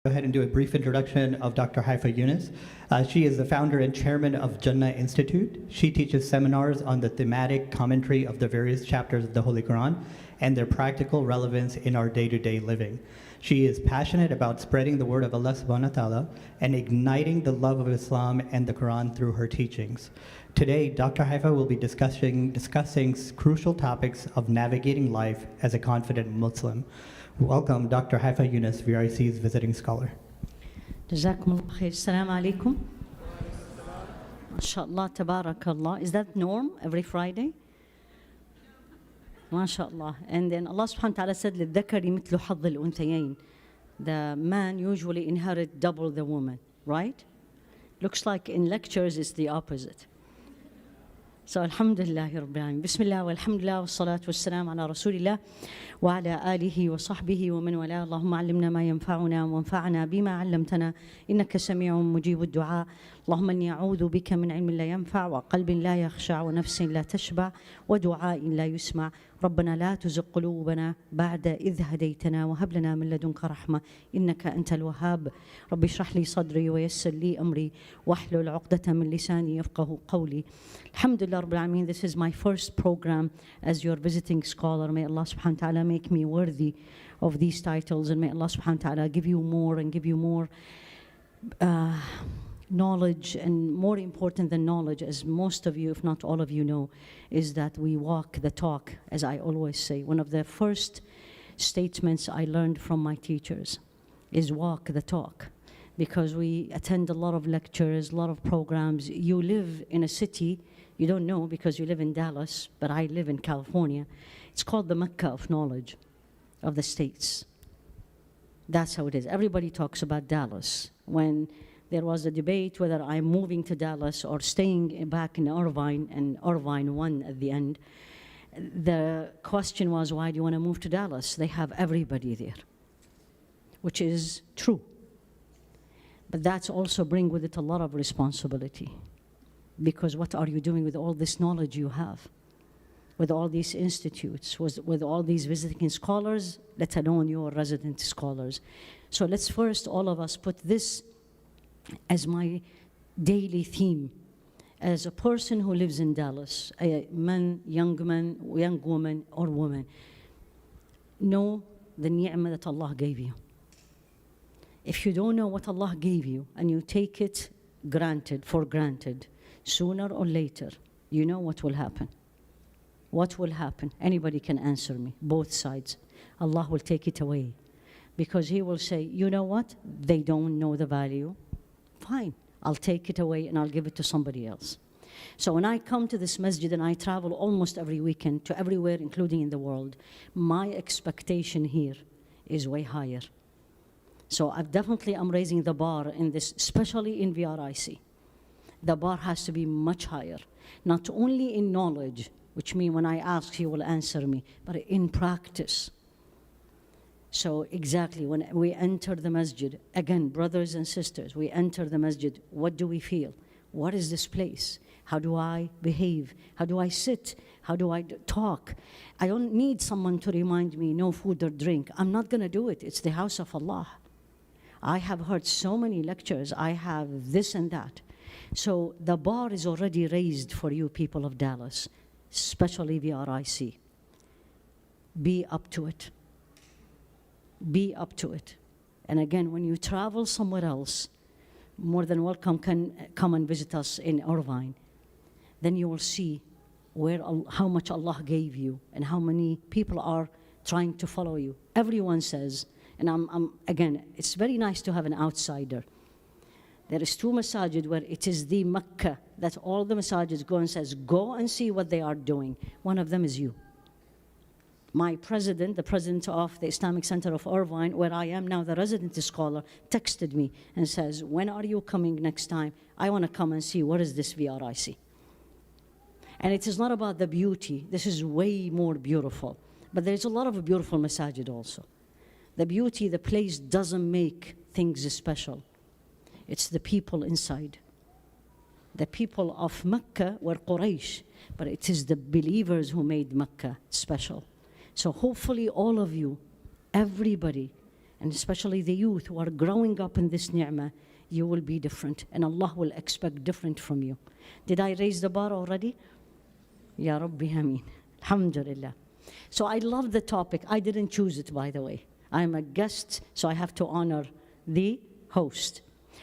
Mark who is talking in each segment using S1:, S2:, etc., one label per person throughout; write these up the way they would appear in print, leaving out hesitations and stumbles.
S1: Go ahead and do a brief introduction of Dr. Haifaa Younis. She is the founder and chairman of Jannah Institute. She teaches seminars on the thematic commentary of the various chapters of the Holy Quran and their practical relevance in our day-to-day living. She is passionate about spreading the word of Allah subhanahu wa ta'ala and igniting the love of Islam and the Quran through her teachings. Today, Dr. Haifaa will be discussing crucial topics of navigating life as a confident Muslim. Welcome, Dr. Haifaa Younis, VRIC's visiting scholar.
S2: جزاكم الله خير. السلام عليكم. ما شاء الله تبارك الله. Is that norm every Friday? ما شاء الله. And then Allah subhanahu wa ta'ala said للذكر مثل حظ الأنثيين. The man usually inherit double the woman, right? Looks like in lectures it's the opposite. So alhamdulillah rabbil alamin. Bismillah walhamdulillah wassalatu wassalam ala rasulillah wa ala alihi wa sahbihi wa man wala. Allahumma allimna ma yanfa'una wa anfa'na bima 'allamtana innaka sami'un mujibud du'a. اللهم إني أعوذ بك من علم لا ينفع وقلب لا يخشع ونفس لا تشبع ودعاء لا يسمع. ربنا لا تزغ قلوبنا بعد إذ هديتنا وهب لنا من لدنك رحمة إنك أنت الوهاب. رب اشرح لي صدري ويسر لي أمري واحلل عقدة من لساني يفقه قولي. الحمد لله رب العالمين. This is my first program as your visiting scholar. May Allah subhanahu wa ta'ala make me worthy of these titles, and may Allah subhanahu wa ta'ala give you more and give you more knowledge. And more important than knowledge, as most of you, if not all of you know, is that we walk the talk, as I always say. One of the first statements I learned from my teachers is walk the talk, because we attend a lot of lectures, a lot of programs. You live in a city, you don't know because you live in Dallas, but I live in California. It's called the Mecca of knowledge of the States. That's how it is. Everybody talks about Dallas. When there was a debate whether I'm moving to Dallas or staying back in Irvine, and Irvine won at the end. The question was, why do you want to move to Dallas? They have everybody there, which is true. But that's also bring with it a lot of responsibility, because what are you doing with all this knowledge you have, with all these institutes, with all these visiting scholars, let alone your resident scholars? So let's first, all of us, put this as my daily theme. As a person who lives in Dallas, a man, young woman, or woman, know the ni'mah that Allah gave you. If you don't know what Allah gave you and you take it for granted, sooner or later, you know what will happen. What will happen? Anybody can answer me, both sides. Allah will take it away, because He will say, you know what? They don't know the value. Fine, I'll take it away and I'll give it to somebody else. So when I come to this masjid, and I travel almost every weekend to everywhere, including in the world, my expectation here is way higher. So I'm raising the bar in this, especially in VRIC. The bar has to be much higher, not only in knowledge, which means when I ask, He will answer me, but in practice. So exactly, when we enter the masjid, again, brothers and sisters, we enter the masjid, what do we feel? What is this place? How do I behave? How do I sit? How do I talk? I don't need someone to remind me, no food or drink. I'm not going to do it. It's the house of Allah. I have heard so many lectures. I have this and that. So the bar is already raised for you people of Dallas, especially VRIC. Be up to it. Be up to it. And again, when you travel somewhere else, more than welcome, can come and visit us in Irvine. Then you will see how much Allah gave you and how many people are trying to follow you. Everyone says, and again, it's very nice to have an outsider. There is 2 masajid where it is the Mecca that all the masajids go and says, go and see what they are doing. One of them is you. My president, the president of the Islamic Center of Irvine, where I am now the resident scholar, texted me and says, when are you coming next time? I want to come and see what is this VRIC. And it is not about the beauty. This is way more beautiful. But there's a lot of beautiful masajid also. The beauty, the place doesn't make things special. It's the people inside. The people of Mecca were Quraysh, but it is the believers who made Mecca special. So hopefully all of you, everybody, and especially the youth who are growing up in this ni'mah, you will be different, and Allah will expect different from you. Did I raise the bar already? Ya Rabbi Ameen. Alhamdulillah. So I love the topic. I didn't choose it, by the way. I'm a guest, so I have to honor the host.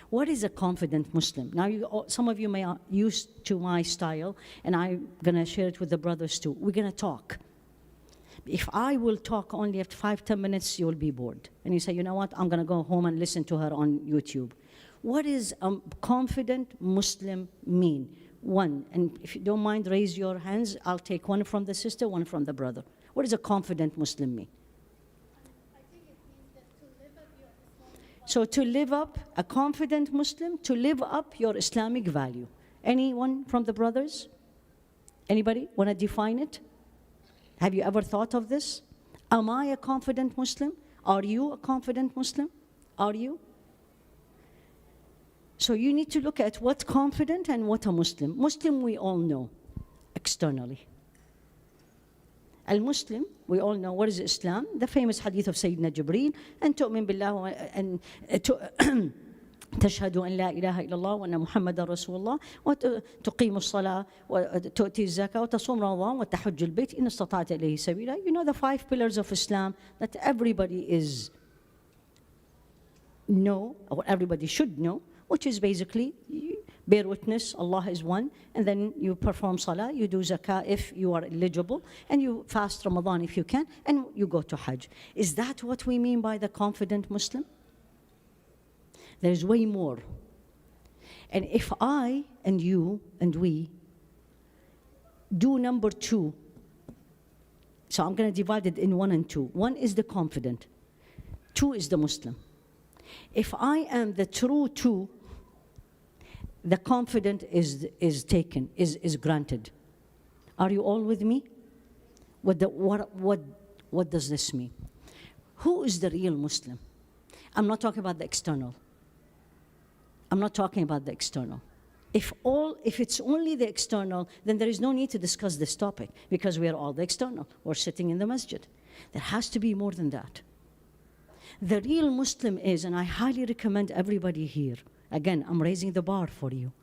S2: What is a confident Muslim? Now, some of you may are used to my style, and I'm going to share it with the brothers too. We're going to talk. If I will talk only after 5-10 minutes, you'll be bored. And you say, you know what, I'm going to go home and listen to her on YouTube. What does a confident Muslim mean? One, and if you don't mind, raise your hands. I'll take one from the sister, one from the brother. What does a confident Muslim mean?
S3: I think it means that to live up your Islamic
S2: So to live up, a confident Muslim, to live up your Islamic value. Anyone from the brothers? Anybody want to define it? Have you ever thought of this? Am I a confident Muslim? Are you a confident Muslim? Are you? So you need to look at what confident and what a Muslim. Muslim, we all know externally. Al-Muslim, we all know what is Islam. The famous hadith of Sayyidina Jibreel, and تؤمن بالله and تشهد أن لا إله إلا الله وأن محمد رسول الله وتقيم الصلاة وتؤتي الزكاة وتصوم رمضان وتحج البيت إن استطعت إليه سبيلا. You know the 5 pillars of Islam that everybody everybody should know, which is basically you bear witness Allah is one, and then you perform salah, you do zakah if you are eligible, and you fast Ramadan if you can, and you go to Hajj. Is that what we mean by the confident Muslim? There's way more. And if I and you and we do number 2, so I'm going to divide it in 1 and 2. 1 is the confident. 2 is the Muslim. If I am the true 2, the confident is taken, is granted. Are you all with me? What does this mean? Who is the real Muslim? I'm not talking about the external. I'm not talking about the external. If it's only the external, then there is no need to discuss this topic, because we are all the external. We're sitting in the masjid. There has to be more than that. The real Muslim is, and I highly recommend everybody here, again, I'm raising the bar for you,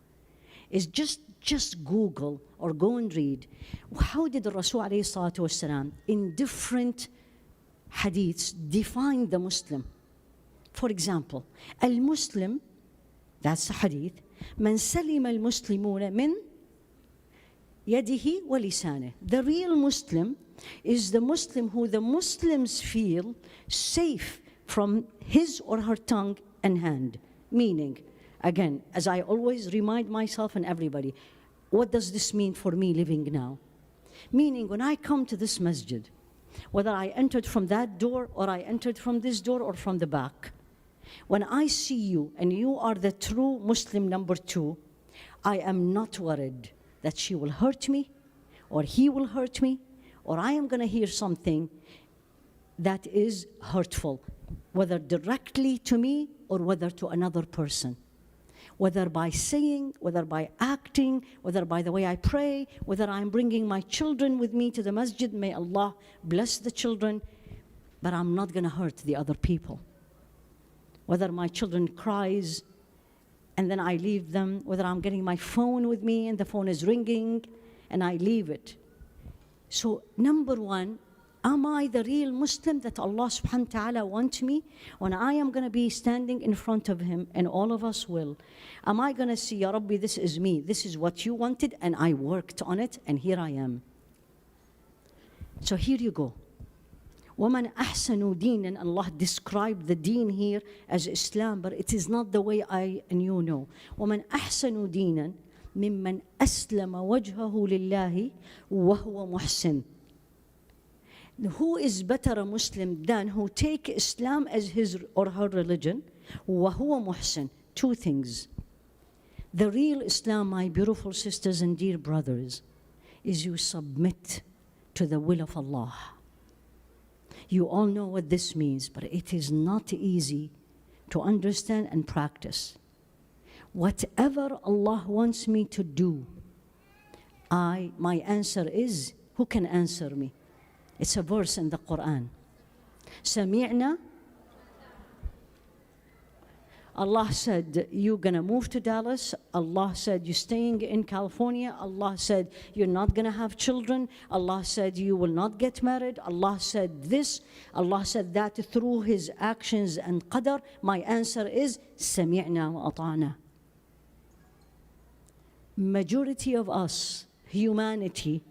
S2: is just Google or go and read, how did the Rasul alayhi salatu wasalam in different hadiths define the Muslim? For example, al-Muslim, that's the hadith, من سلم المسلمون من يده ولسانه. The real Muslim is the Muslim who the Muslims feel safe from his or her tongue and hand. Meaning, again, as I always remind myself and everybody, what does this mean for me living now? Meaning, when I come to this masjid, whether I entered from that door or I entered from this door or from the back, when I see you and you are the true Muslim number 2, I am not worried that she will hurt me or he will hurt me or I am going to hear something that is hurtful, whether directly to me or whether to another person. Whether by saying, whether by acting, whether by the way I pray, whether I'm bringing my children with me to the masjid, may Allah bless the children, but I'm not going to hurt the other people. Whether my children cries and then I leave them, whether I'm getting my phone with me and the phone is ringing and I leave it. So number 1, am I the real Muslim that Allah subhanahu wa ta'ala wants me? When I am going to be standing in front of Him, and all of us will, am I going to see, Ya Rabbi, this is me, this is what you wanted, and I worked on it, and here I am. So here you go. وَمَنْ أَحْسَنُ دِينًا, Allah described the deen here as Islam, but it is not the way I and you know. وَمَنْ أَحْسَنُ دِينًا مِمَّنْ أَسْلَمَ وَجْهَهُ لِلَّهِ وَهُوَ مُحْسِنٌ. Who is better a Muslim than who take Islam as his or her religion? وَهُوَ مُحْسِنٌ. 2 things. The real Islam, my beautiful sisters and dear brothers, is you submit to the will of Allah. You all know what this means, but it is not easy to understand and practice. Whatever Allah wants me to do, my answer is, who can answer me? It's a verse in the Quran. سمعنا Allah said, you're going to move to Dallas. Allah said, you're staying in California. Allah said, you're not going to have children. Allah said, you will not get married. Allah said this. Allah said that through His actions and qadar. My answer is, سَمِعْنَا وَأَطَعْنَا. Majority of us, humanity,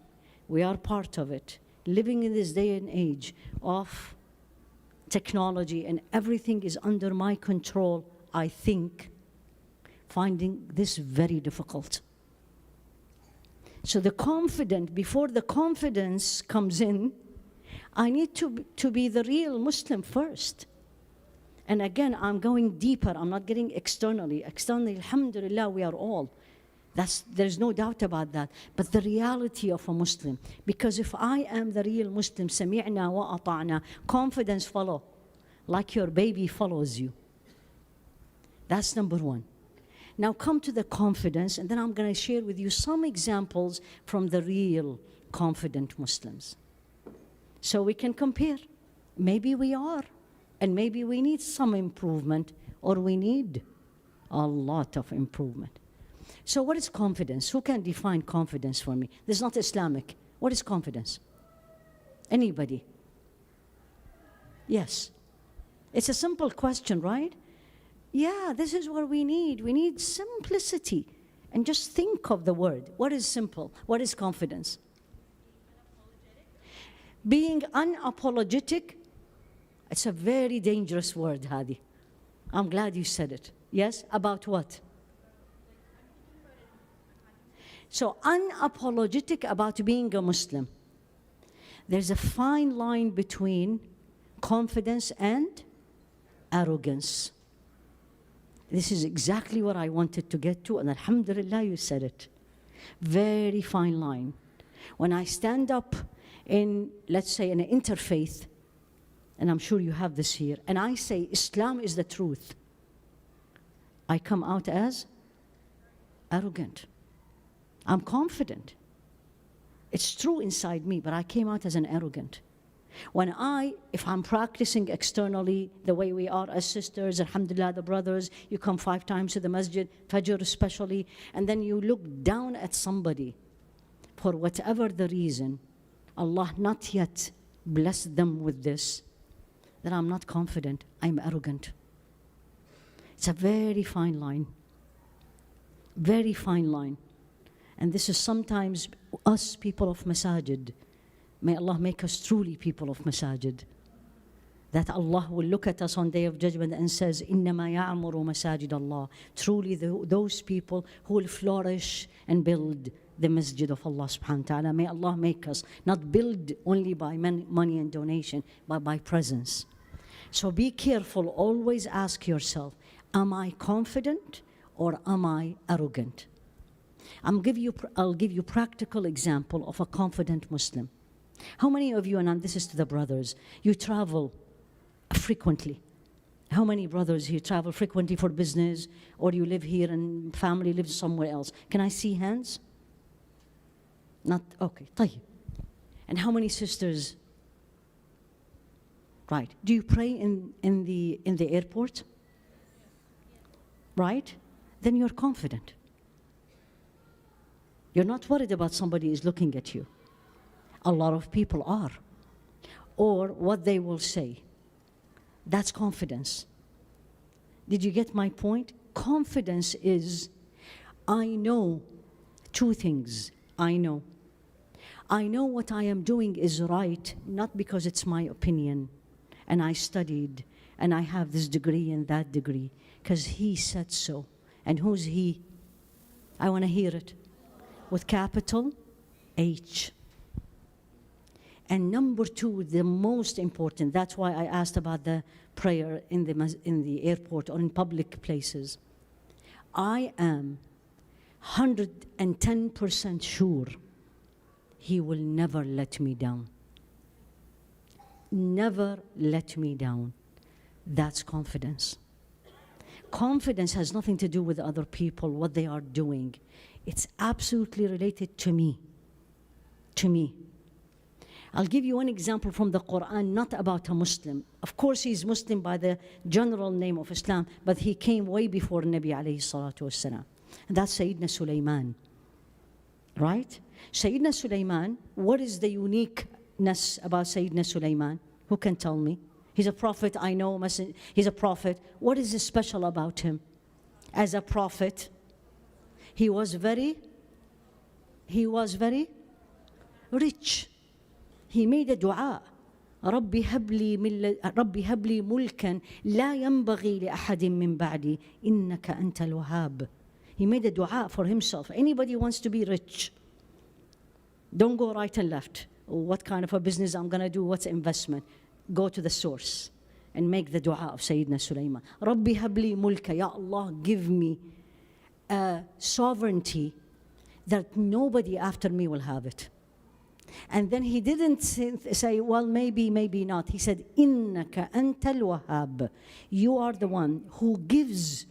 S2: we are part of it, living in this day and age of technology and everything is under my control. I think finding this very difficult. So before the confidence comes in, I need to be the real Muslim first. And again, I'm going deeper. I'm not getting externally. Externally, alhamdulillah, we are all. There's no doubt about that. But the reality of a Muslim, because if I am the real Muslim, سَمِعْنَا وَأَطَعْنَا, confidence follow, like your baby follows you. That's number one. Now come to the confidence, and then I'm going to share with you some examples from the real confident Muslims. So we can compare. Maybe we are, and maybe we need some improvement, or we need a lot of improvement. So what is confidence? Who can define confidence for me? This is not Islamic. What is confidence? Anybody? Yes. It's a simple question, right? Yeah, this is what we need. We need simplicity. And just think of the word. What is simple? What is confidence? Being unapologetic, it's a very dangerous word, Hadi. I'm glad you said it. Yes? About what? So unapologetic about being a Muslim. There's a fine line between confidence and arrogance. This is exactly what I wanted to get to, and alhamdulillah, you said it. Very fine line. When I stand up in, let's say, in an interfaith, and I'm sure you have this here, and I say Islam is the truth, I come out as arrogant. I'm confident. It's true inside me, but I came out as an arrogant. If I'm practicing externally the way we are as sisters, alhamdulillah, the brothers, you come 5 times to the masjid, Fajr especially, and then you look down at somebody for whatever the reason, Allah not yet blessed them with this, then I'm not confident, I'm arrogant. It's a very fine line. Very fine line. And this is sometimes us people of masajid. May Allah make us truly people of masajid. That Allah will look at us on Day of Judgment and says, إِنَّمَا يَعْمُرُ مَسَاجِدَ اللَّهِ. Truly those people who will flourish and build the masjid of Allah subhanahu wa ta'ala. May Allah make us not build only by money and donation, but by presence. So be careful, always ask yourself, am I confident or am I arrogant? I'll give you practical example of a confident Muslim. How many of you, and this is to the brothers, you travel frequently? How many brothers here travel frequently for business, or you live here and family lives somewhere else? Can I see hands? Not, okay, طيب. And how many sisters? Right. Do you pray in the airport? Right? Then you're confident. You're not worried about somebody is looking at you. A lot of people are. Or what they will say. That's confidence. Did you get my point? Confidence is, I know 2 things. I know what I am doing is right, not because it's my opinion, and I studied, and I have this degree and that degree, because he said so. And who's he? I want to hear it. With capital H. And number 2, the most important, that's why I asked about the prayer in the airport or in public places. I am 110% sure He will never let me down. Never let me down. That's confidence. Confidence has nothing to do with other people, what they are doing. It's absolutely related to me. To me. I'll give you one example from the Quran, not about a Muslim. Of course, he's Muslim by the general name of Islam, but he came way before Nabi alayhi salatu wasalam. And that's Sayyidina Sulaiman. Right? Sayyidina Sulaiman, what is the uniqueness about Sayyidina Sulaiman? Who can tell me? He's a prophet, I know, he's a prophet. What is special about him? As a prophet, he was very rich. He made a dua. ربي هب لي ملكا لا ينبغي لأحد من بعدي إنك أنت الوهاب. He made a dua for himself. Anybody wants to be rich, don't go right and left. What kind of a business I'm going to do? What's investment? Go to the source and make the dua of Sayyidina Sulaiman. ربي هب لي ملكا. Ya Allah, give me a sovereignty that nobody after me will have it. And then he didn't say, well, maybe, maybe not. He said, إِنَّكَ أَنْتَ الْوَهَابِ. You are the one who gives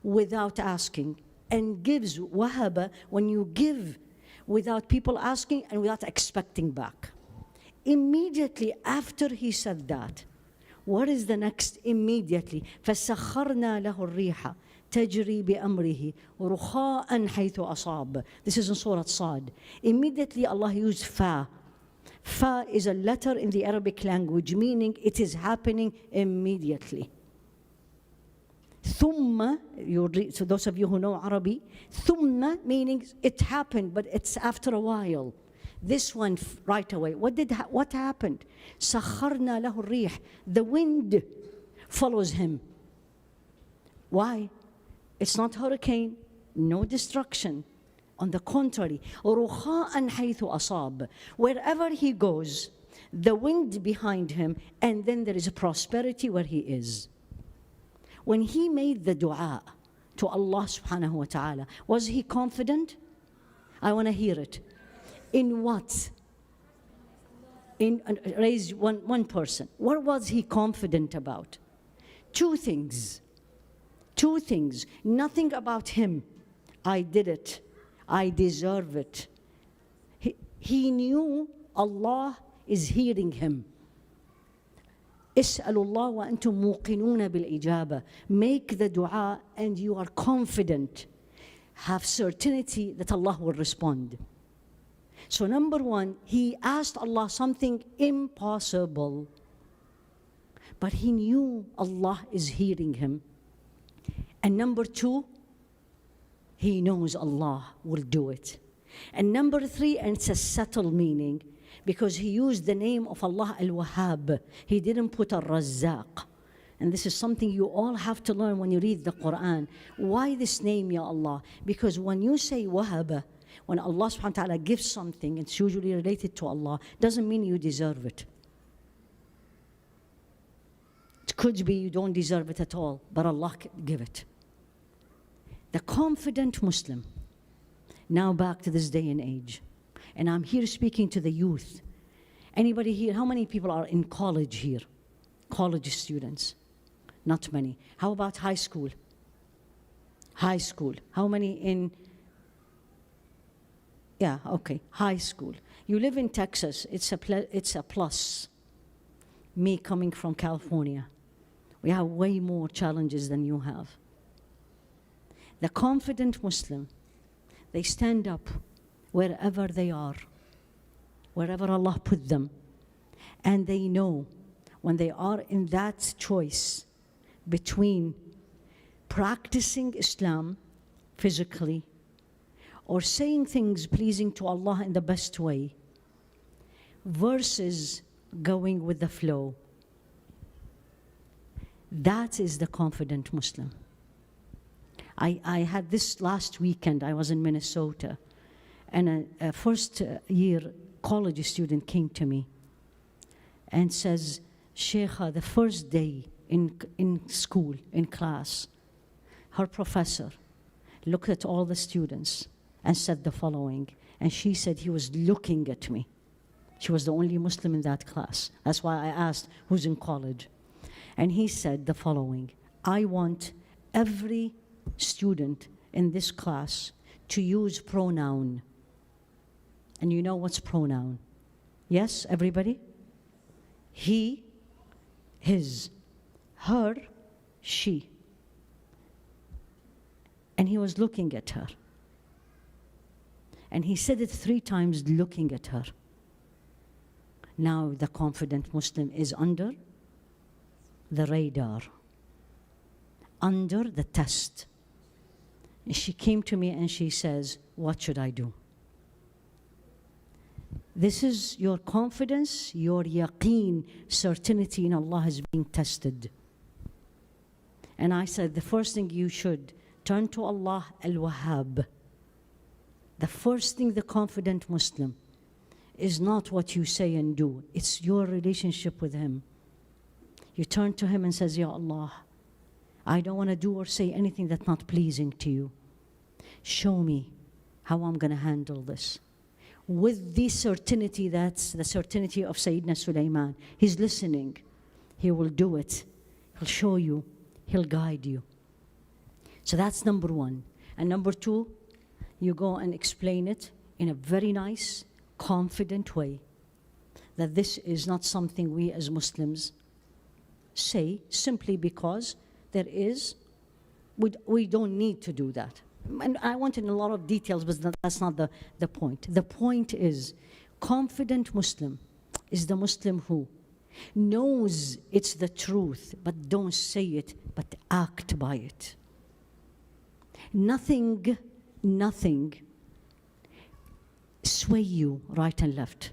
S2: without asking, and gives wahaba when you give without people asking and without expecting back. Immediately after he said that, what is the next? Immediately, فَسَخَّرْنَا لَهُ الرِّيحَ تجري بأمره رخاء حيث أصاب. This is in Surah Sad. Immediately Allah used fa. Fa is a letter in the Arabic language, meaning it is happening immediately. ثم, so those of you who know Arabic, ثم meaning it happened, but it's after a while. This one right away. What happened? سخرنا له الريح. The wind follows him. Why? It's not hurricane, no destruction. On the contrary, رخاء حيث أصاب. Wherever he goes, the wind behind him, and then there is a prosperity where he is. When he made the dua to Allah subhanahu wa ta'ala, was he confident? I want to hear it. In what? Raise one person. What was he confident about? Two things. Nothing about him. I did it. I deserve it. He knew Allah is hearing him. اسألوا الله وأنتم موقنون بالإجابة. Make the dua and you are confident. Have certainty that Allah will respond. So number one, he asked Allah something impossible. But he knew Allah is hearing him. And number two, he knows Allah will do it. And number three, and it's a subtle meaning, because he used the name of Allah Al-Wahhab. He didn't put Al-Razzaq. And this is something you all have to learn when you read the Quran. Why this name, Ya Allah? Because when you say Wahaba, when Allah subhanahu wa ta'ala gives something, it's usually related to Allah, doesn't mean you deserve it. It could be you don't deserve it at all, but Allah can give it. The confident Muslim, now back to this day and age, and I'm here speaking to the youth. Anybody here, how many people are in college here? College students? Not many. How about high school? High school. How many in? Yeah, okay, high school. You live in Texas, it's a plus. Me coming from California, we have way more challenges than you have. The confident Muslim, they stand up wherever they are, wherever Allah put them, and they know when they are in that choice between practicing Islam physically or saying things pleasing to Allah in the best way versus going with the flow. That is the confident Muslim. I had this last weekend. I was in Minnesota, and a first-year college student came to me and says, Sheikha, the first day in school, in class, her professor looked at all the students and said the following, and she said he was looking at me. She was the only Muslim in that class. That's why I asked who's in college. And he said the following, I want every student in this class to use pronoun. And you know what's pronoun? Yes, everybody? He, his, her, she. And he was looking at her. And he said it 3 times looking at her. Now the confident Muslim is under the radar, under the test. And she came to me and she says, what should I do? This is your confidence, your yaqeen, certainty in Allah is being tested. And I said, the first thing you should turn to Allah al-Wahhab. The first thing the confident Muslim is not what you say and do. It's your relationship with Him. You turn to Him and says, Ya Allah, I don't want to do or say anything that's not pleasing to you. Show me how I'm going to handle this. With the certainty, that's the certainty of Sayyidina Sulaiman. He's listening. He will do it. He'll show you. He'll guide you. So that's number 1. And number 2, you go and explain it in a very nice, confident way. That this is not something we as Muslims say simply because we don't need to do that. And I went in a lot of details, but that's not the point. The point is, confident Muslim is the Muslim who knows it's the truth, but don't say it, but act by it. Nothing sway you right and left.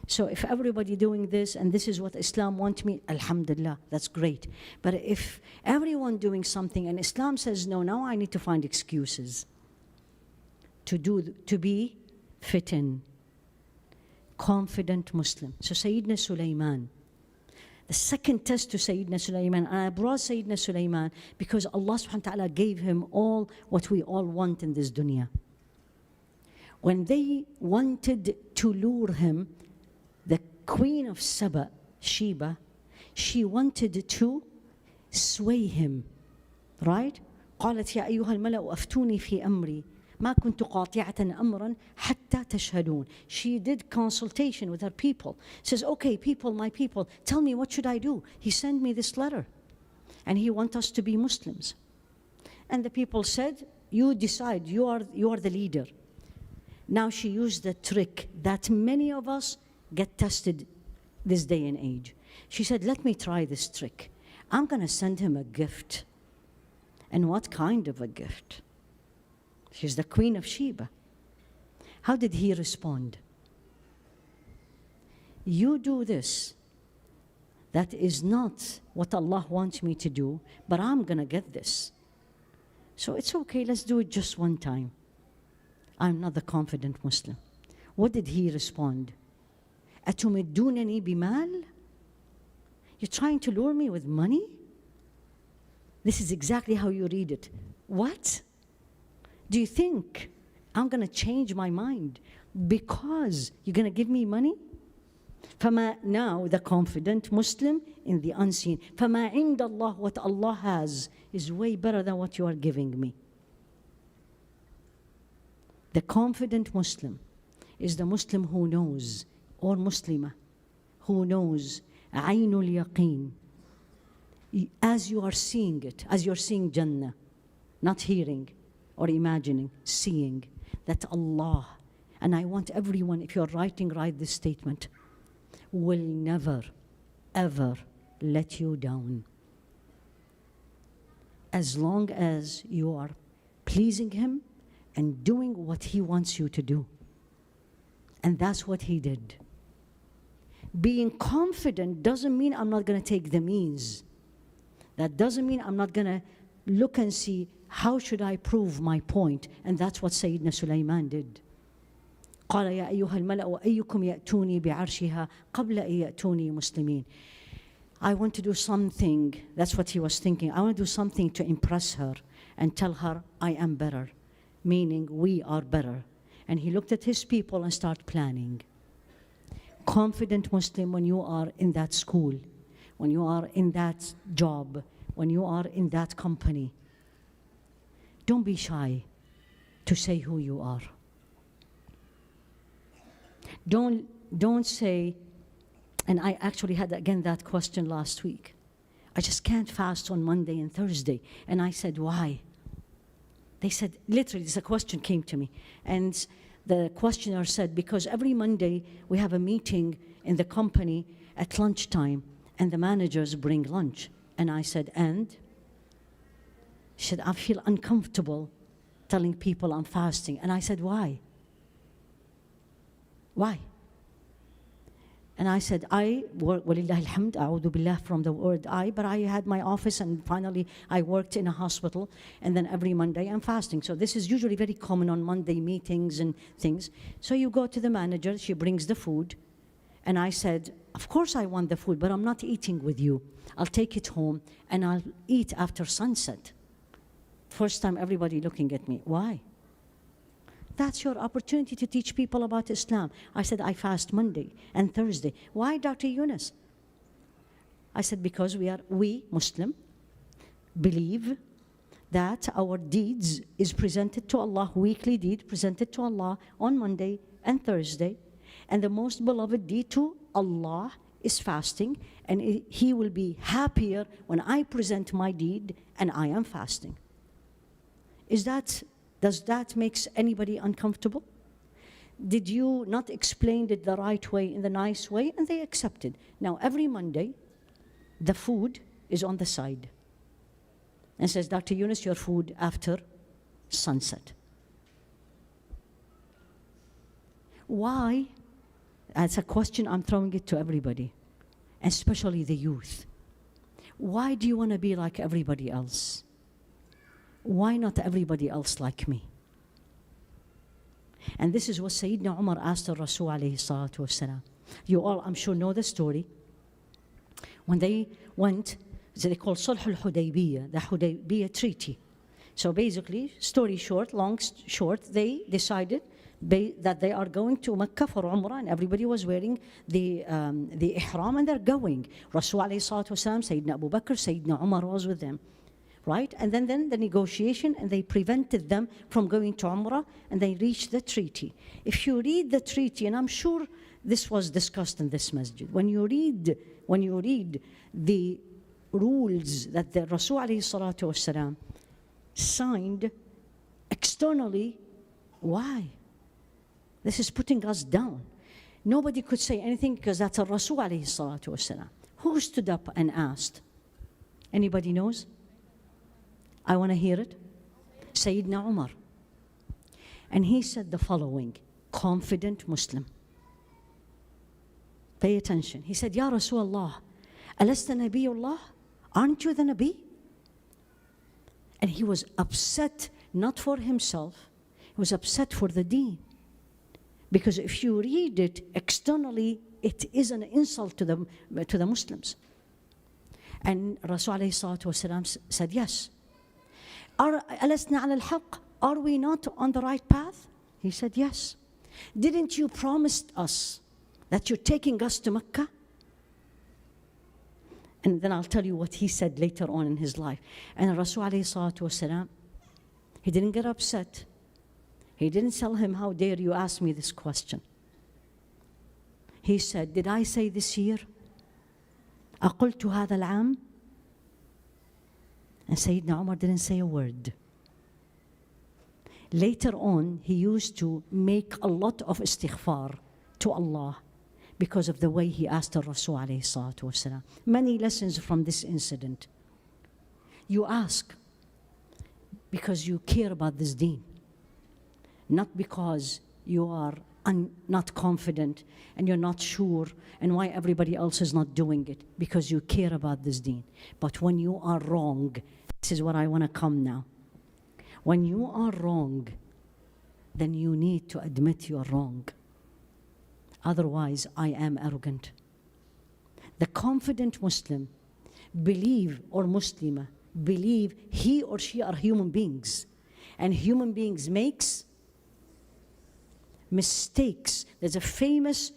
S2: So if everybody doing this, and this is what Islam wants me, alhamdulillah, that's great. But if everyone doing something and Islam says no, now I need to find excuses to be fit in. Confident Muslim. So Sayyidina Sulaiman, the second test to Sayyidina Sulaiman, and I brought Sayyidina Sulaiman because Allah subhanahu wa ta'ala gave him all what we all want in this dunya. When they wanted to lure him, the queen of Saba, Sheba, she wanted to sway him, right? قالت يا أيها الملأ أفتوني في أمري ما كنت قاطعة أمرا حتى تشهدون. She did consultation with her people. Says, okay, people, my people, tell me what should I do? He sent me this letter, and he wants us to be Muslims. And the people said, you decide, you are the leader. Now she used the trick that many of us get tested this day and age. She said, let me try this trick. I'm going to send him a gift. And what kind of a gift? She's the queen of Sheba. How did he respond? You do this. That is not what Allah wants me to do, but I'm going to get this. So it's okay, let's do it just one time. I'm not the confident Muslim. What did he respond? أتمدونني بمال? You're trying to lure me with money? This is exactly how you read it. What? Do you think I'm going to change my mind because you're going to give me money? Now the confident Muslim in the unseen. فَمَا عِنْدَ اللَّهِ, what Allah has is way better than what you are giving me. The confident Muslim is the Muslim who knows, or Muslimah, who knows عَيْنُ الْيَقِينِ. As you are seeing it, as you're seeing Jannah, not hearing or imagining, seeing that Allah, and I want everyone, if you're writing, write this statement, will never, ever let you down. As long as you are pleasing Him and doing what He wants you to do. And that's what he did. Being confident doesn't mean I'm not going to take the means. That doesn't mean I'm not going to look and see how should I prove my point. And that's what Sayyidina Sulaiman did. قال يا أيها الملأ أيكم يأتوني بعرشها قبل أن يأتوني مسلمين. I want to do something. That's what he was thinking. I want to do something to impress her and tell her I am better, meaning we are better. And he looked at his people and started planning. Confident Muslim, when you are in that school, when you are in that job, when you are in that company, don't be shy to say who you are. Don't Don't say, and I actually had again that question last week. I just can't fast on Monday and Thursday. And I said, why? They said, literally, this question came to me. And the questioner said, because every Monday we have a meeting in the company at lunchtime, and the managers bring lunch. And I said, and? She said, I feel uncomfortable telling people I'm fasting. And I said, why? Why? And I said, walillah alhamd, a'udhu billah from the word I, but I had my office and finally I worked in a hospital, and then every Monday I'm fasting. So this is usually very common on Monday meetings and things. So you go to the manager, she brings the food, and I said, of course I want the food, but I'm not eating with you. I'll take it home and I'll eat after sunset. First time everybody looking at me, why? That's your opportunity to teach people about Islam. I said, I fast Monday and Thursday. Why, Dr. Younis? I said, because we Muslim, believe that our deeds is presented to Allah, weekly deed presented to Allah on Monday and Thursday. And the most beloved deed to Allah is fasting. And He will be happier when I present my deed and I am fasting. Does that make anybody uncomfortable? Did you not explain it the right way, in the nice way? And they accepted. Now, every Monday, the food is on the side. And says, Dr. Younis, your food after sunset. Why? That's a question I'm throwing it to everybody, especially the youth. Why do you want to be like everybody else? Why not everybody else like me? And this is what Sayyidina Umar asked the Rasul alayhi salatu wasalam. You all, I'm sure, know the story. When they went, they call Sulh al-Hudaybiyah, the Hudaybiyah Treaty. So basically, story short, long short, they decided that they are going to Mecca for Umrah, and everybody was wearing the ihram, and they're going. Rasul alayhi salatu wasalam, Sayyidina Abu Bakr, Sayyidina Umar was with them. Right? And then the negotiation, and they prevented them from going to Umrah, and they reached the treaty. If you read the treaty, and I'm sure this was discussed in this masjid, when you read the rules that the Rasul alayhi salatu wasalam signed externally, why? This is putting us down. Nobody could say anything because that's a Rasul alayhi salatu wasalam. Who stood up and asked? Anybody knows? I want to hear it. Sayyidina Umar. And he said the following, confident Muslim. Pay attention. He said, Ya Rasulullah, alasta nabiyullah? Aren't you the Nabi? And he was upset, not for himself, he was upset for the deen. Because if you read it externally, it is an insult to the Muslims. And Rasul alayhi salatu wasalam said, yes. أَلَسْنَا عَلَى الْحَقِّ? Are we not on the right path? He said, yes. Didn't you promise us that you're taking us to Mecca? And then I'll tell you what he said later on in his life. And Rasul alayhi salatu wasalam, he didn't get upset. He didn't tell him, how dare you ask me this question. He said, did I say this year? أَقُلْتُ هَذَا الْعَامِ? And Sayyidina Umar didn't say a word. Later on, he used to make a lot of istighfar to Allah because of the way he asked the Rasul alayhi salatu wasalam. Many lessons from this incident. You ask because you care about this deen, not because you are not confident and you're not sure and why everybody else is not doing it, because you care about this deen. But when you are wrong, this is what I want to come now. When you are wrong, then you need to admit you're wrong. Otherwise, I am arrogant. The confident Muslim or Muslima believe he or she are human beings, and human beings makes mistakes. There's a famous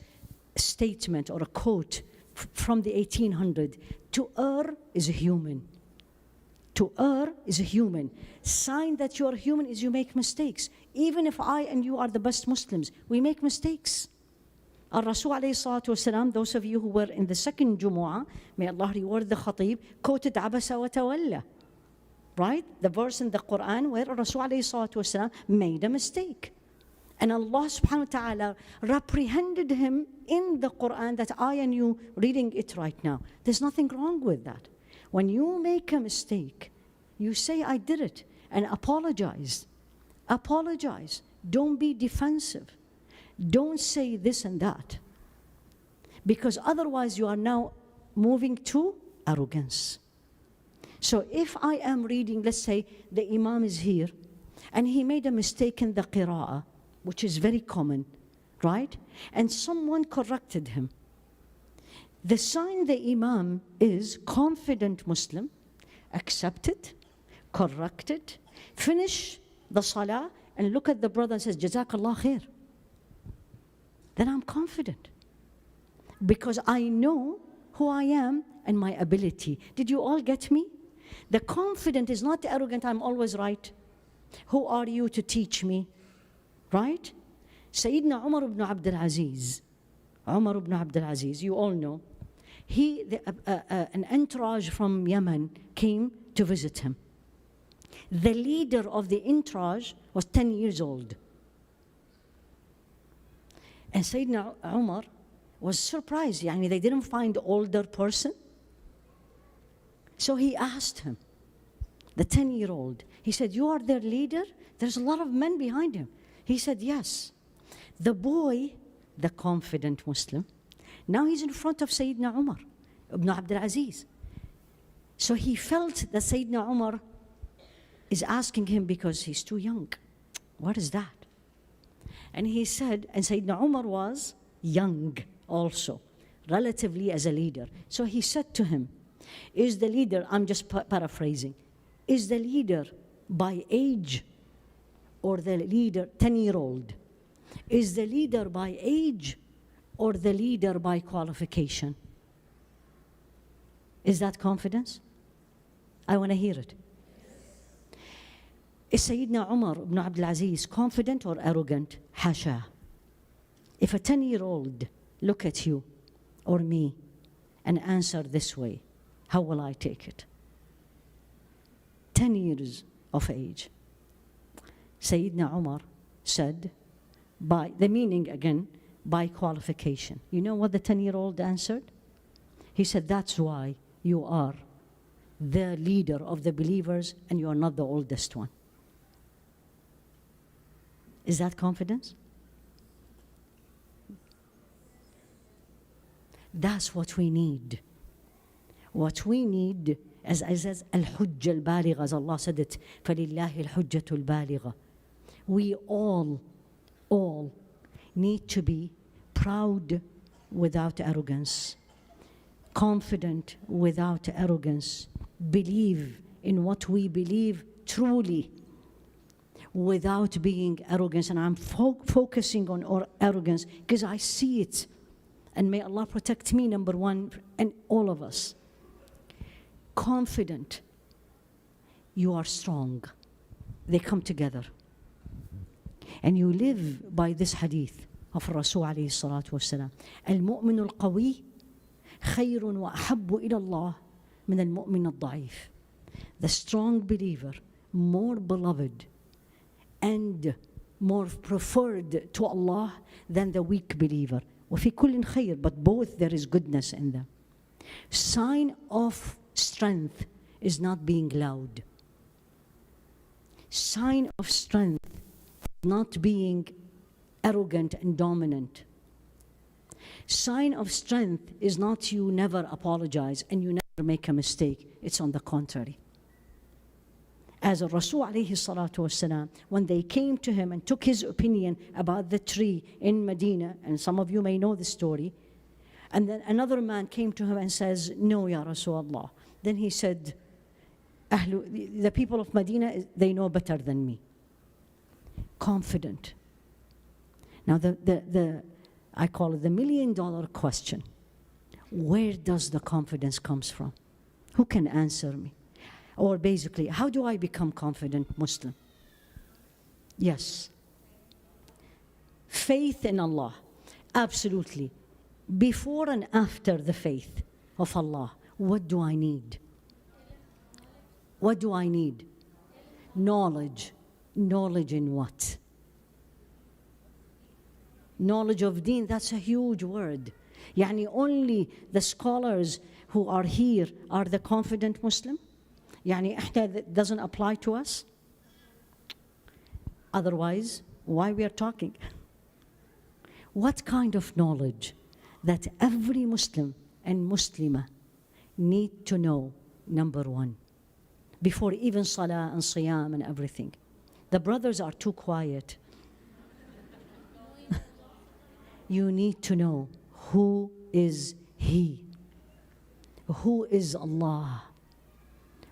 S2: statement or a quote from the 1800s. To err is a human. To err is a human. Sign that you are human is you make mistakes. Even if I and you are the best Muslims, we make mistakes. Rasul alayhi salatu wasalam, those of you who were in the second Jumu'ah, may Allah reward the Khatib, quoted Abasa wa Tawalla. Right? The verse in the Quran where Rasul alayhi salatu wasalam made a mistake. And Allah subhanahu wa ta'ala reprehended him in the Quran, that I and you reading it right now. There's nothing wrong with that. When you make a mistake, you say, I did it, and apologize. Apologize. Don't be defensive. Don't say this and that. Because otherwise you are now moving to arrogance. So if I am reading, let's say the Imam is here, and he made a mistake in the qira'ah, which is very common, right? And someone corrected him. The sign the Imam is confident Muslim, accept it, correct it, finish the salah, and look at the brother and says, Jazakallah khair. Then I'm confident. Because I know who I am and my ability. Did you all get me? The confident is not arrogant, I'm always right. Who are you to teach me? Right? Sayyidina Umar ibn Abdul Aziz. Umar ibn Abdul Aziz, you all know. An entourage from Yemen came to visit him. The leader of the entourage was 10 years old. And Sayyidina Umar was surprised. Yani they didn't find an older person. So he asked him, the 10-year-old, he said, you are their leader? There's a lot of men behind him. He said, yes. The boy, the confident Muslim, now he's in front of Sayyidina Umar ibn Abdul Aziz. So he felt that Sayyidina Umar is asking him because he's too young. What is that? And he said, and Sayyidina Umar was young also, relatively as a leader. So he said to him, is the leader, I'm just paraphrasing, is the leader by age or the leader 10-year-old? Is the leader by age or the leader by qualification? Is that confidence? I want to hear it. Is Sayyidina Umar ibn Abdul Aziz confident or arrogant? Hasha. If a 10-year-old look at you or me and answer this way, how will I take it? 10 years of age. Sayyidina Umar said, by the meaning again, by qualification. You know what the 10-year-old answered? He said, that's why you are the leader of the believers and you are not the oldest one. Is that confidence? That's what we need. What we need, as al-hujja al-baligha, as Allah said it, فَلِلَّهِ الْحُجَّةُ الْبَالِغَةُ. We all need to be proud without arrogance, confident without arrogance, believe in what we believe truly without being arrogant. And I'm focusing on arrogance because I see it. And may Allah protect me, number one, and all of us. Confident, you are strong. They come together. And you live by this hadith of Rasul alayhi salatu wasalam. Al-mu'min al-qawi khayrun wa ahabbu ila Allah min al-mu'min al-da'if. The strong believer, more beloved and more preferred to Allah than the weak believer. وفي كل خير, but both there is goodness in them. Sign of strength is not being loud. Sign of strength is not being arrogant and dominant. Sign of strength is not you never apologize and you never make a mistake. It's on the contrary. As Rasul alayhi salatu wasalam, when they came to him and took his opinion about the tree in Medina, and some of you may know the story, and then another man came to him and says, no, Ya Rasulullah. Then he said, the people of Medina, they know better than me. Confident. Now, I call it the $1 million question. Where does the confidence comes from? Who can answer me? Or basically, how do I become confident Muslim? Yes. Faith in Allah. Absolutely. Before and after the faith of Allah, what do I need? What do I need? Knowledge. Knowledge in what? Knowledge of deen, that's a huge word. Yani only the scholars who are here are the confident Muslim? Yani that doesn't apply to us? Otherwise, why we are talking? What kind of knowledge that every Muslim and Muslimah need to know, number one, before even salah and siyam and everything. The brothers are too quiet. You need to know who is He. Who is Allah?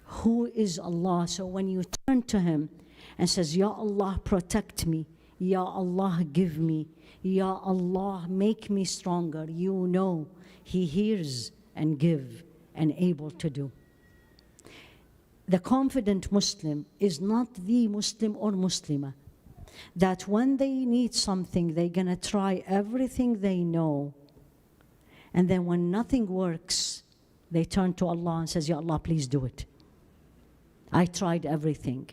S2: Who is Allah? So when you turn to Him and says, Ya Allah, protect me. Ya Allah, give me. Ya Allah, make me stronger. You know He hears and give and able to do. The confident Muslim is not the Muslim or Muslimah that when they need something, they're going to try everything they know. And then when nothing works, they turn to Allah and says, Ya Allah, please do it. I tried everything.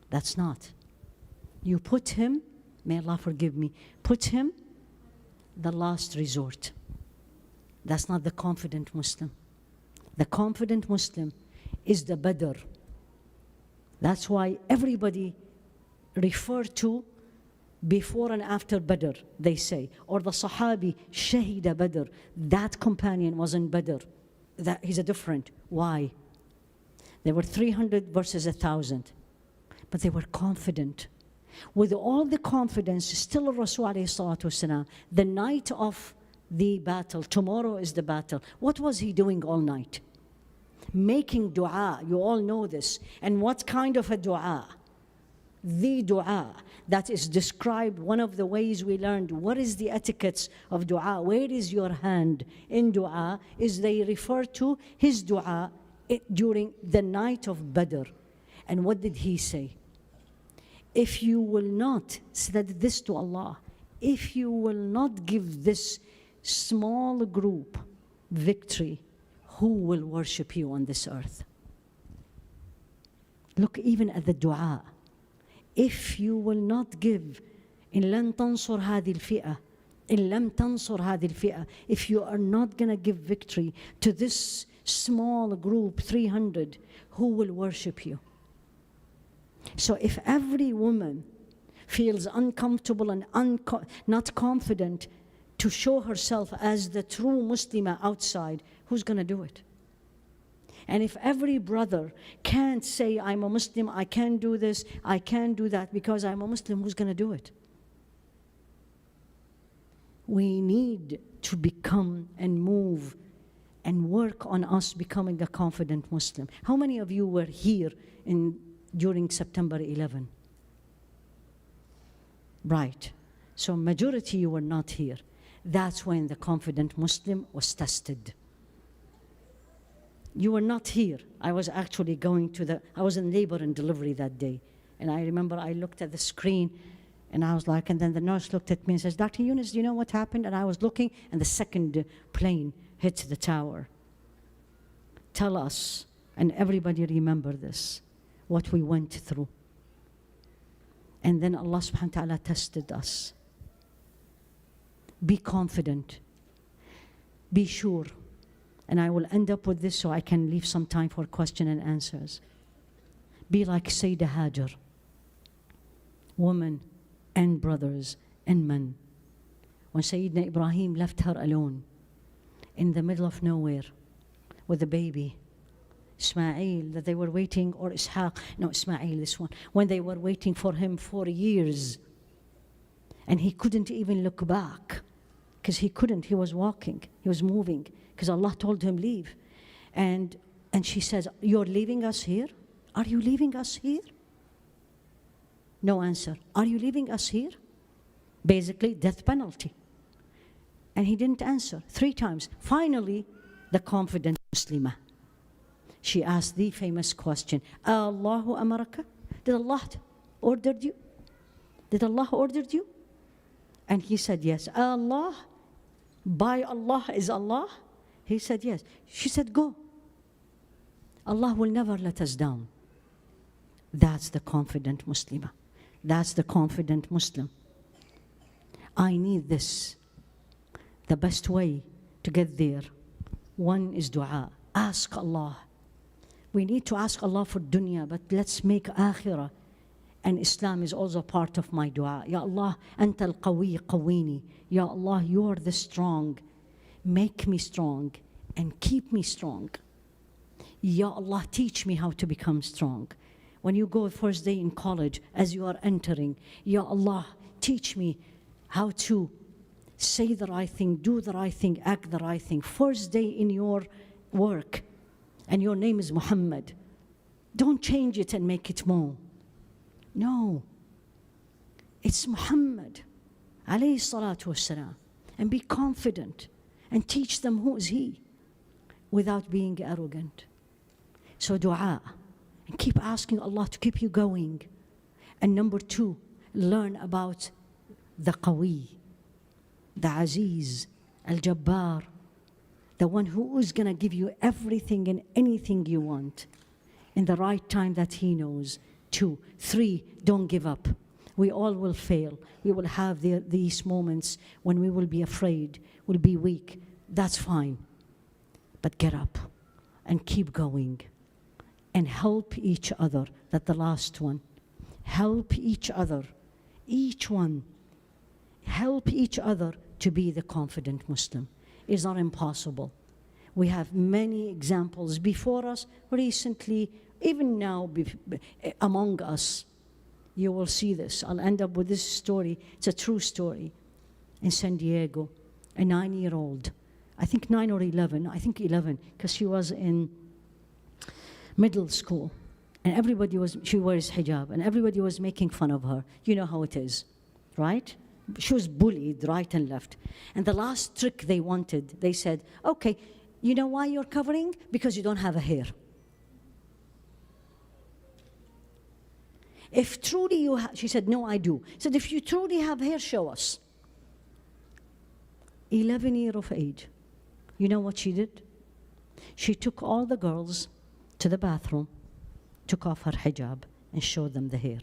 S2: That's not. You put Him, may Allah forgive me, put Him the last resort. That's not the confident Muslim. The confident Muslim is the Badr. That's why everybody refer to before and after Badr, they say. Or the Sahabi, Shahida Badr. That companion was in Badr. He's a different. Why? There were 300 versus 1,000. But they were confident. With all the confidence, still Rasul alayhi salatu wasalam, the night of the battle, tomorrow is the battle. What was he doing all night? Making dua. You all know this. And what kind of a dua? The dua that is described, one of the ways we learned what is the etiquettes of dua, where is your hand in dua, is they refer to his dua during the night of Badr. And what did he say? If you will not, said this to Allah, if you will not give this small group victory, who will worship you on this earth? Look even at the dua. If you will not give, إن لن تنصر هذه الفئة, إن لم تنصر هذه الفئة, if you are not going to give victory to this small group, 300, who will worship you? So if every woman feels uncomfortable and not confident to show herself as the true Muslimah outside, who's going to do it? And if every brother can't say, I'm a Muslim, I can't do this, I can't do that because I'm a Muslim, who's going to do it? We need to become and move and work on us becoming a confident Muslim. How many of you were here during September 11? Right. So majority you were not here. That's when the confident Muslim was tested. You were not here. I was actually I was in labor and delivery that day. And I remember I looked at the screen and I was like, and then the nurse looked at me and says, Dr. Younis, do you know what happened? And I was looking and the second plane hit the tower. Tell us, and everybody remember this, what we went through. And then Allah subhanahu wa ta'ala tested us. Be confident. Be sure. And I will end up with this so I can leave some time for question and answers. Be like Sayyidah Hajar. Women and brothers and men. When Sayyidina Ibrahim left her alone in the middle of nowhere with a baby, Ismail, that they were waiting, or Ishaq, no, Ismail, this one, when they were waiting for him for years. And he couldn't even look back because he was walking, he was moving. Because Allah told him, leave. And she says, you're leaving us here? Are you leaving us here? No answer. Are you leaving us here? Basically, death penalty. And he didn't answer 3 times. Finally, the confident Muslimah. She asked the famous question, Allahu amaraka? Did Allah order you? Did Allah order you? And he said, yes. Allah, by Allah is Allah? He said, yes. She said, go. Allah will never let us down. That's the confident Muslimah. That's the confident Muslim. I need this. The best way to get there, one is dua. Ask Allah. We need to ask Allah for dunya, but let's make akhirah. And Islam is also part of my dua. Ya Allah, Anta al-Qawi qawini. Ya Allah, you are the strong. Make me strong and keep me strong. Ya Allah, teach me how to become strong. When you go first day in college, as you are entering, Ya Allah, teach me how to say the right thing, do the right thing, act the right thing. First day in your work, and your name is Muhammad. Don't change it and make it more. No. It's Muhammad, alayhi salatu wassalam. And be confident and teach them who is he without being arrogant. So dua. And keep asking Allah to keep you going. And number two, learn about the Qawi, the Aziz, Al-Jabbar, the one who is going to give you everything and anything you want in the right time that he knows. 2, 3, don't give up. We all will fail. We will have these moments when we will be afraid, we'll be weak. That's fine. But get up and keep going. And help each other. That's the last one. Help each other. Each one. Help each other to be the confident Muslim. It's not impossible. We have many examples before us, recently, even now, among us. You will see this. I'll end up with this story. It's a true story. In San Diego, a 9-year-old, I think 9 or 11, I think 11, because she was in middle school, and she wears hijab, and everybody was making fun of her. You know how it is, right? She was bullied right and left. And the last trick they wanted, they said, okay, you know why you're covering? Because you don't have a hair. If truly you have, she said, no, I do. She said, if you truly have hair, show us. 11 years of age. You know what she did? She took all the girls to the bathroom, took off her hijab, and showed them the hair.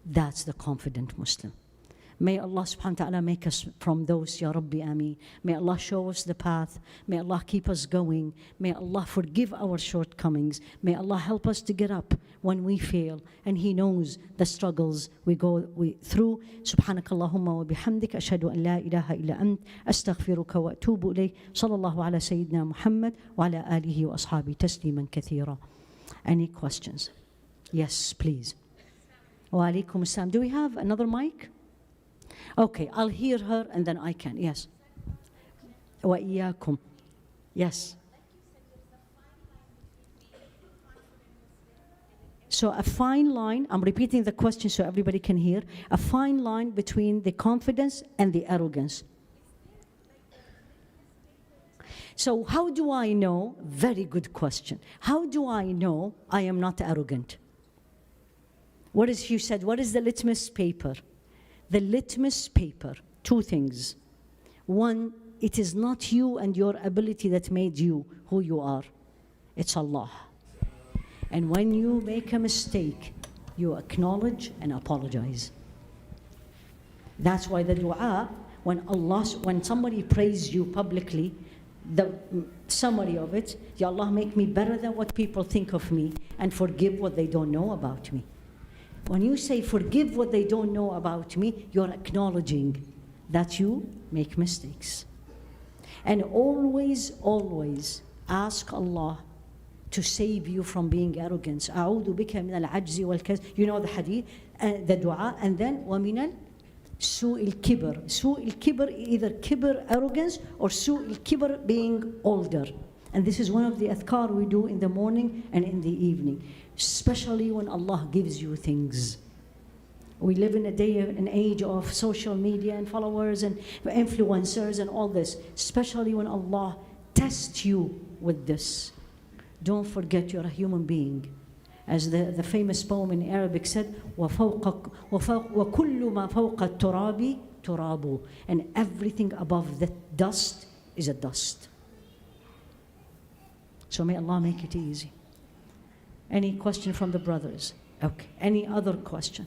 S2: That's the confident Muslim. May Allah subhanahu wa ta'ala make us from those, Ya Rabbi Ameen. May Allah show us the path. May Allah keep us going. May Allah forgive our shortcomings. May Allah help us to get up when we fail. And He knows the struggles we go through. Subhanakallahumma wa bihamdik. Ashhadu an la ilaha illa ant. Astaghfiruka wa atubu ilayk. Sallallahu ala Sayyidina Muhammad wa ala alihi wa ashabi tasliman kathira. Any questions? Yes, please. Wa alaikum assalam. Do we have another mic? Okay, I'll hear her and then I can. Yes. Wa iyyakum. Yes. So a fine line, I'm repeating the question so everybody can hear, a fine line between the confidence and the arrogance. So how do I know? Very good question. How do I know I am not arrogant? What is, you said, what is the litmus paper? The litmus paper, 2 things. 1, it is not you and your ability that made you who you are. It's Allah. And when you make a mistake, you acknowledge and apologize. That's why the dua, when somebody prays you publicly, the summary of it, Ya Allah, make me better than what people think of me and forgive what they don't know about me. When you say forgive what they don't know about me, you're acknowledging that you make mistakes. And always, always ask Allah to save you from being arrogant. أعوذ بك من العجز والكسل. You know the hadith, the dua, and then ومن سوء الكبر. سوء الكبر, either kibr, arrogance, or سوء الكبر, being older. And this is one of the adhkar we do in the morning and in the evening, especially when Allah gives you things. We live in an age of social media and followers and influencers and all this, especially when Allah tests you with this. Don't forget you're a human being. As the famous poem in Arabic said, وَكُلُّ مَا فَوْقَ التُّرَابِ turabu. And everything above the dust is a dust. So may Allah make it easy. Any question from the brothers? Okay. Any other question?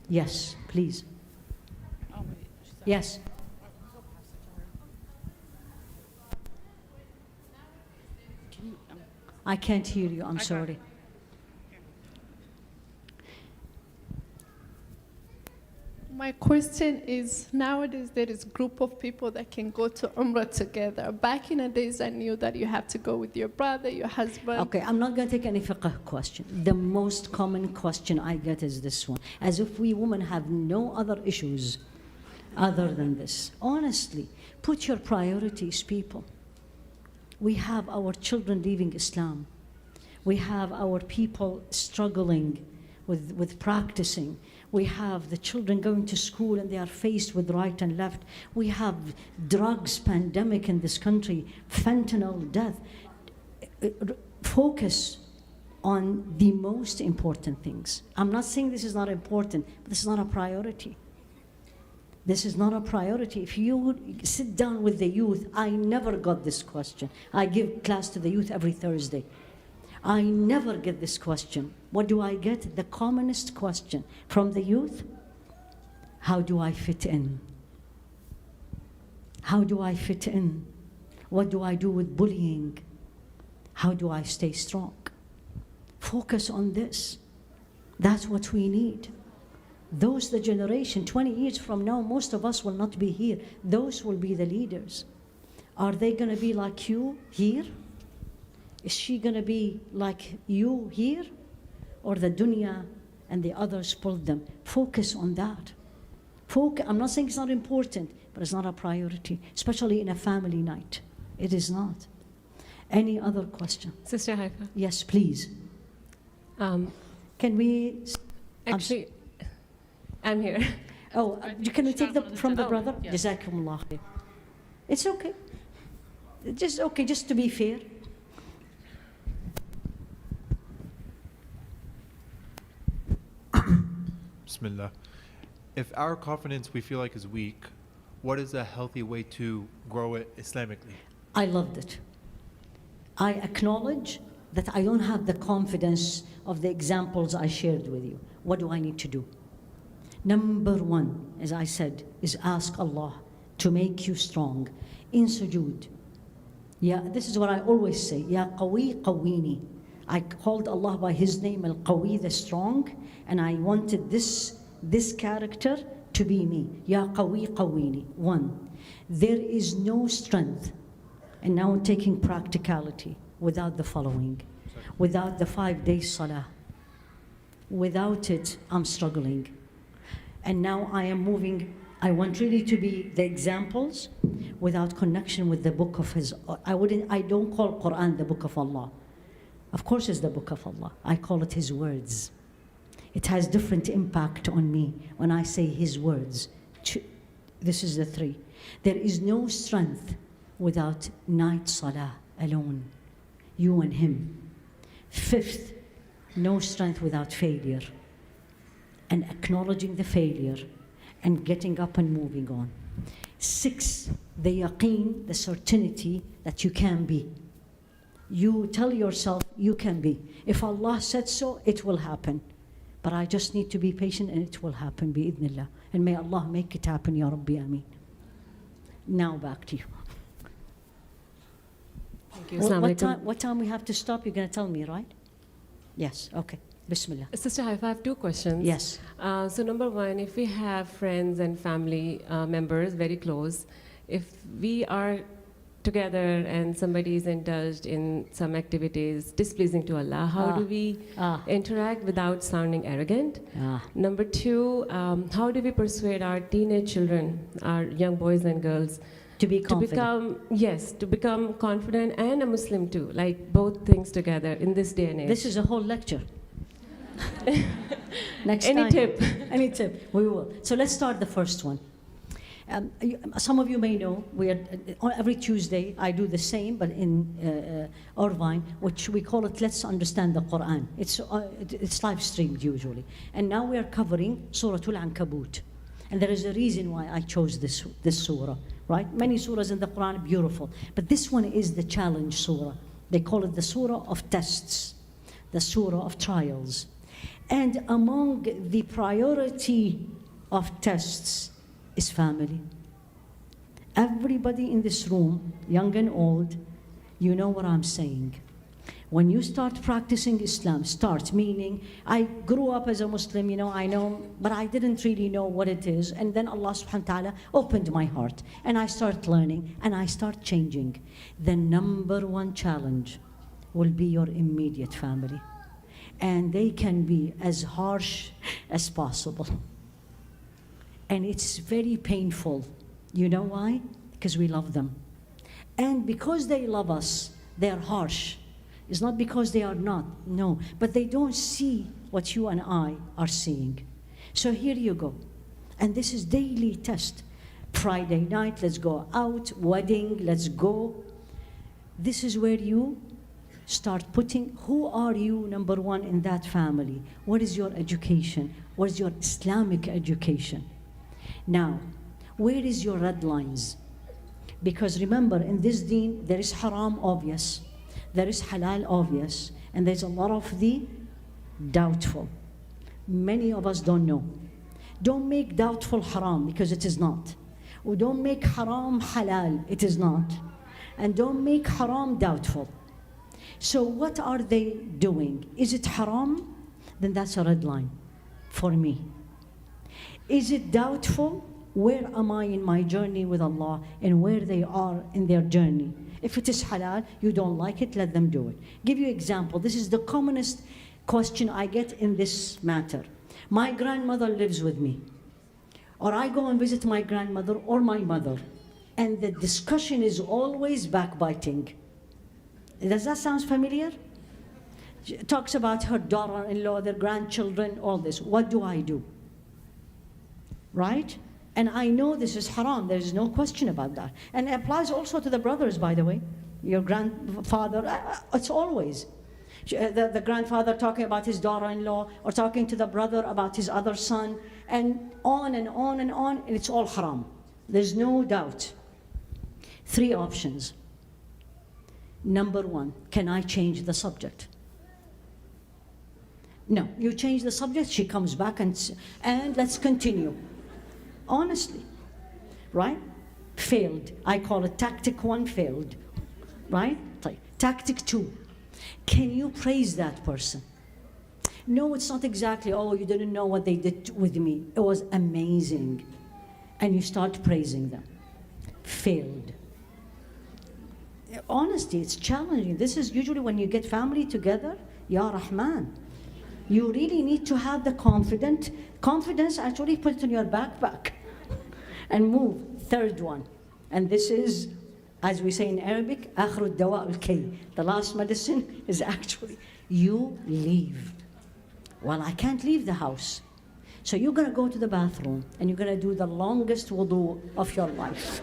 S2: Yes, please. Yes. I can't hear you, I'm sorry.
S3: My question is, nowadays there is a group of people that can go to Umrah together. Back in the days, I knew that you have to go with your brother, your husband.
S2: Okay, I'm not going to take any fiqh question. The most common question I get is this one. As if we women have no other issues other than this. Honestly, put your priorities, people. We have our children leaving Islam. We have our people struggling with practicing. We have the children going to school and they are faced with right and left. We have drugs pandemic in this country, fentanyl, death. Focus on the most important things. I'm not saying this is not important, but this is not a priority. This is not a priority. If you would sit down with the youth, I never got this question. I give class to the youth every Thursday. I never get this question. What do I get? The commonest question from the youth: how do I fit in? How do I fit in? What do I do with bullying? How do I stay strong? Focus on this. That's what we need. Those, the generation, 20 years from now, most of us will not be here. Those will be the leaders. Are they going to be like you here? Is she going to be like you here? Or the dunya and the others pulled them? Focus on that. I'm not saying it's not important, but it's not a priority, especially in a family night. It is not. Any other question?
S4: Sister Haifaa.
S2: Yes, please. Can we...
S4: Actually, I'm here.
S2: Oh, can we take from the
S4: Oh,
S2: brother?
S4: yes.
S2: Jazakumullah khair. It's okay. Just to be fair.
S5: Bismillah. If our confidence we feel like is weak, what is a healthy way to grow it Islamically?
S2: I loved it. I acknowledge that I don't have the confidence of the examples I shared with you. What do I need to do? Number one, as I said, is ask Allah to make you strong in sujood. Yeah, this is what I always say. Ya qawi qawini. I called Allah by His name, Al-Qawi, the strong, and I wanted this character to be me. Ya qawi qawini. One, there is no strength, and now I'm taking practicality, without the following. Without the 5-day salah. Without it, I'm struggling. And now I am moving. I want really to be the examples without connection with the book of His. I don't call Quran the book of Allah. Of course it's the book of Allah. I call it His words. It has different impact on me when I say His words. This is the 3. There is no strength without night salah alone. You and Him. 5th, no strength without failure. And acknowledging the failure and getting up and moving on. 6, the yaqeen, the certainty that you can be. You tell yourself you can be. If Allah said so, it will happen. But I just need to be patient and it will happen, bi-idhnillah. And may Allah make it happen, Ya Rabbi, Ameen. Now back to you.
S4: Thank you.
S2: What time we have to stop? You're going to tell me, right? Yes, okay. Bismillah.
S4: Sister Haifaa, I have 2 questions.
S2: Yes.
S4: So number one, if we have friends and family members very close, if we are together and somebody is indulged in some activities displeasing to Allah, how do we interact without sounding arrogant? Number 2, how do we persuade our teenage children, our young boys and girls,
S2: to be confident?
S4: to become confident and a Muslim too, like both things together in this day and age?
S2: This is a whole lecture. Next
S4: Any
S2: time.
S4: tip?
S2: Any tip? We will. So let's start the first one. Some of you may know, every Tuesday I do the same, but in Irvine, which we call it Let's Understand the Quran. It's live streamed usually. And now we are covering Surah Al-Ankabut. And there is a reason why I chose this surah, right? Many surahs in the Quran are beautiful, but this one is the challenge surah. They call it the surah of tests, the surah of trials. And among the priority of tests is family. Everybody in this room, young and old, you know what I'm saying. When you start practicing Islam, meaning I grew up as a Muslim, I know, but I didn't really know what it is. And then Allah subhanahu wa ta'ala opened my heart and I start learning and I start changing. The number one challenge will be your immediate family. And they can be as harsh as possible. And it's very painful. You know why? Because we love them. And because they love us, they are harsh. It's not because they are not, no. But they don't see what you and I are seeing. So here you go. And this is daily test. Friday night, let's go out. Wedding, let's go. This is where you start putting, who are you, number one, in that family? What is your education? What is your Islamic education? Now, where is your red lines? Because remember, in this deen, there is haram obvious, there is halal obvious, and there's a lot of the doubtful. Many of us don't know. Don't make doubtful haram, because it is not. Or don't make haram halal, it is not. And don't make haram doubtful. So what are they doing? Is it haram? Then that's a red line for me. Is it doubtful? Where am I in my journey with Allah and where they are in their journey? If it is halal, you don't like it, let them do it. Give you an example. This is the commonest question I get in this matter. My grandmother lives with me. Or I go and visit my grandmother or my mother. And the discussion is always backbiting. Does that sound familiar? She talks about her daughter-in-law, their grandchildren, all this. What do I do? Right? And I know this is haram. There is no question about that. And it applies also to the brothers, by the way. Your grandfather, it's always. The grandfather talking about his daughter-in-law or talking to the brother about his other son, and on and on and on, and it's all haram. There's no doubt. 3 options. Number 1, can I change the subject? No, you change the subject, she comes back and let's continue. Honestly, right? Failed. I call it tactic 1 failed, right? Tactic 2, can you praise that person? No, it's not exactly, oh, you didn't know what they did with me. It was amazing. And you start praising them. Failed. Honesty, it's challenging. This is usually when you get family together, Ya Rahman. You really need to have the confidence, actually put it in your backpack and move. 3rd one, and this is, as we say in Arabic, آخر الدواء الكي. The last medicine is actually, you leave. Well, I can't leave the house. So you're going to go to the bathroom and you're going to do the longest wudu of your life.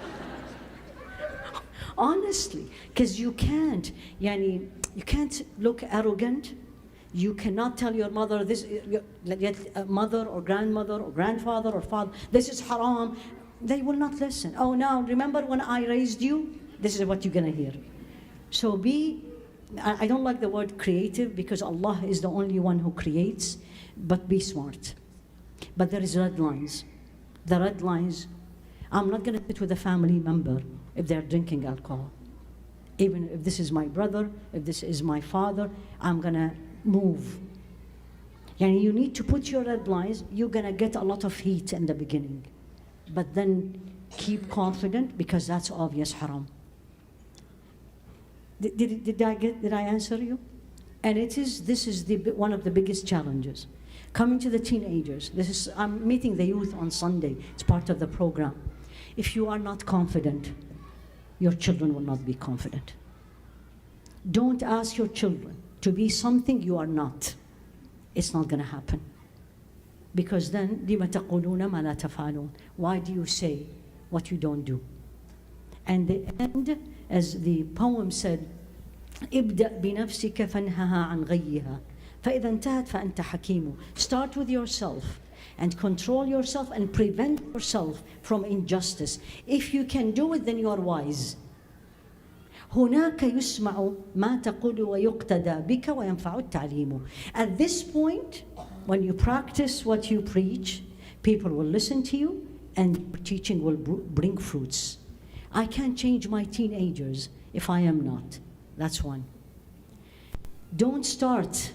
S2: Honestly, because you can't look arrogant. You cannot tell your mother, mother or grandmother or grandfather or father, this is haram. They will not listen. Oh, now, remember when I raised you? This is what you're going to hear. So I don't like the word creative because Allah is the only one who creates, but be smart. But there is red lines. The red lines, I'm not going to sit with a family member if they're drinking alcohol. Even if this is my brother, if this is my father, I'm going to move. And you need to put your red lines. You're going to get a lot of heat in the beginning. But then keep confident because that's obvious haram. Did I answer you? And this is one of the biggest challenges. Coming to the teenagers, I'm meeting the youth on Sunday. It's part of the program. If you are not confident, your children will not be confident. Don't ask your children to be something you are not. It's not going to happen. Because then, لِمَ تَقُولُونَ مَا لَا تَفْعَلُونَ. Why do you say what you don't do? And the end, as the poem said, ابدأ بنفسك فانهها عن غيها فإذا انتهت فأنت حكيم. Start with yourself. and control yourself and prevent yourself from injustice. If you can do it, then you are wise. هناك يسمع ما تقول ويقتدى بك وينفع التعليم. At this point, when you practice what you preach, people will listen to you and teaching will bring fruits. I can't change my teenagers if I am not. That's one. Don't start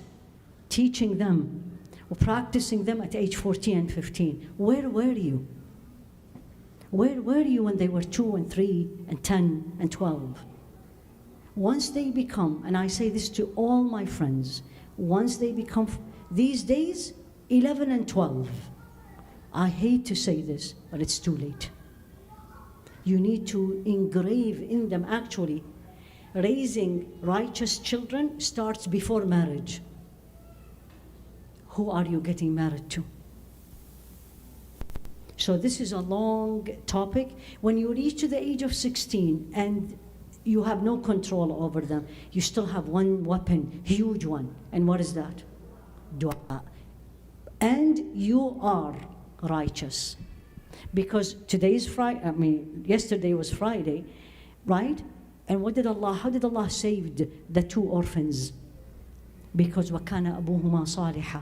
S2: teaching them or practicing them at age 14 and 15. Where were you? Where were you when they were 2 and 3 and 10 and 12? Once they become, and I say this to all my friends, once they become, these days, 11 and 12, I hate to say this, but it's too late. You need to engrave in them, actually, raising righteous children starts before marriage. Who are you getting married to? So this is a long topic. When you reach to the age of 16 and you have no control over them, you still have one weapon, huge one. And what is that? Dua. And you are righteous. Because today is Friday, yesterday was Friday, right? And how did Allah save the 2 orphans? Because وَكَانَ أَبُوهُمَا صَالِحًا.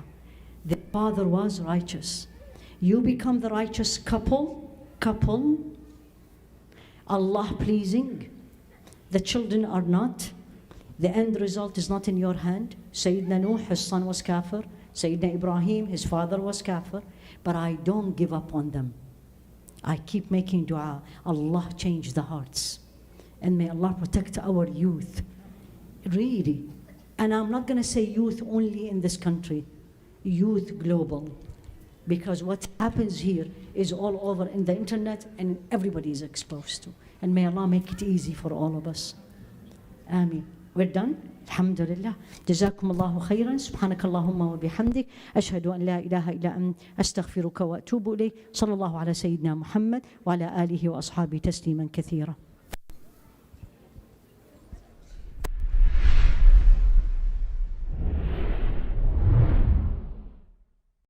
S2: The father was righteous. You become the righteous couple, Allah pleasing. The children are not. The end result is not in your hand. Sayyidina Nuh, his son was kafir. Sayyidina Ibrahim, his father was kafir. But I don't give up on them. I keep making dua. Allah change the hearts. And may Allah protect our youth. Really. And I'm not going to say youth only in this country. Youth global. Because what happens here is all over in the internet and everybody is exposed to. And may Allah make it easy for all of us. Ameen. We're done. Alhamdulillah. جزاكم الله خيرا. سبحانك اللهم وبحمدك. أشهد أن لا إله إلا أنت. أستغفرك وأتوب إليك. صلى الله على سيدنا محمد وعلى آله وأصحابه تسليما كثيرا.